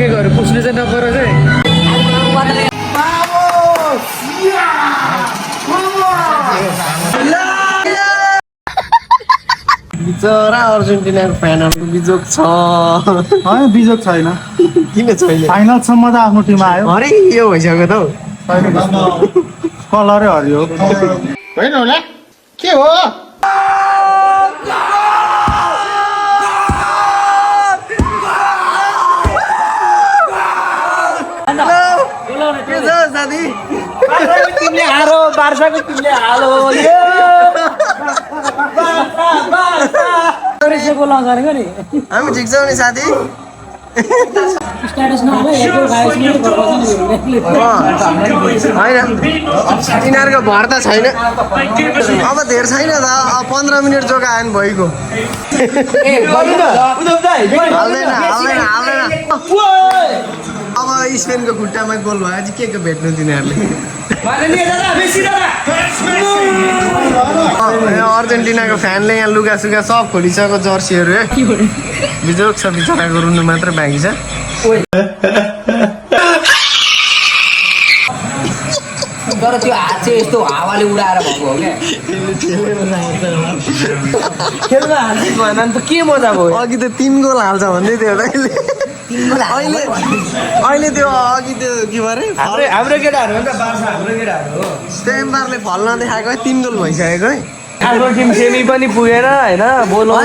के गर्यो पुस्नु चाहिँ नपरोस् है बिचरा अर्जेन्टिनाको फ्यानहरूको बिजोग छ होइन बिजोग छैन किन छैन फाइनलसम्म त आफ्नो टिम आयो अरे यो भइसक्यो त हौ कलरै हरियो होइन होला के हो के छ साथी तिमीले हारो बार्साको तिमीले हालो गोल गरेको नि हामी ठिक छौँ नि साथी स्ट्याटस नभए एक गोल खाएपछि नि होइन तिनीहरूको भर त छैन अब धेर छैन त अब 15 मिनट जोगायो भने भइगयो हाल्दैन हाल्दैन हाल्दैन अब स्पेनको खुट्टामा गोल भएपछि के भेट्नु तिनीहरूले अर्जेन्टिनाको फ्यानले यहाँ लुगा सुगा सब खोलिसक्यो जर्सीहरू बिजोग छ बिचराको रुनु मात्र बाँकी छ तर त्यो हात चाहिँ यस्तो हावाले उडाएर भएको हो क्या खेलमा हाल्छ भएन नि त के मजा भयो अघि त 3 गोल हाल्छ भन्दै थियो अहिले त्यो अघि त्यो के भरे हाम्रो केटाहरू हो नि त बार्सा हाम्रो केटाहरू हो त्यो एम्पायरले फल नदेखाएको 3 गोल भइसकेको है आफ्नो टिम सेमी पनि पुगेन होइन बोलौँ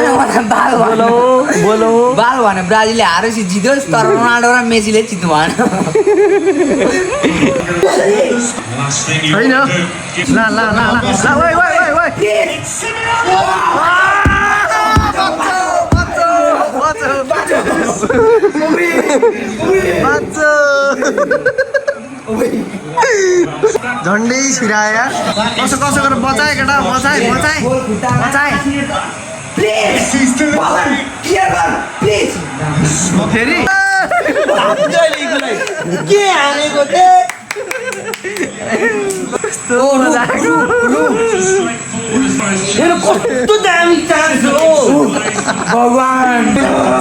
बाल भने ब्राजिलले हारेपछि जित्योस् तर रोनाल्डो र मेसीले जित्नु भएन छैन ल ल ल ल ओइ ओइ ओइ ओइ झन्डै छिरायो यार कसो कसो गरेर बचाए केटा बचाए बचाए बचाए फेरि के हानेको कस्तो दामी चान्स हो भगवान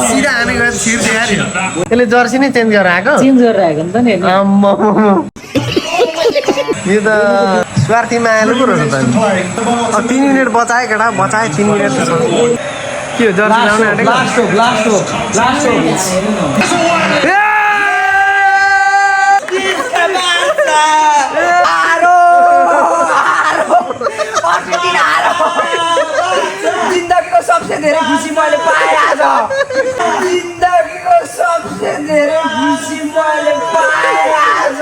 सिधा हानेको छिर्थ्यो यार यसले जर्सी नै चेन्ज गरेर आएको चेन्ज गरेर आएको नि त नि यो त स्वार्थी मायालु पो रहेछ त 3 मिनट बचाए केटा बचाए 3 मिनट त छ के हो जर्सी लाउन आँटेको जिन्दगीको सबसे धेरै खुसी मैले पाएँ आज जिन्दगीको सबसे धेरै खुसी मैले पाएँ आज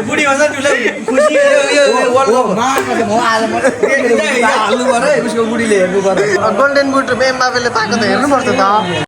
बुढी भन्छ ठुलै खुसी यो वर्ल्ड कप हाल्नु पर्यो उसको बुढीले हेर्नु पर्यो गोल्डन बुट एम्बापेले पाएको त हेर्नुपर्छ त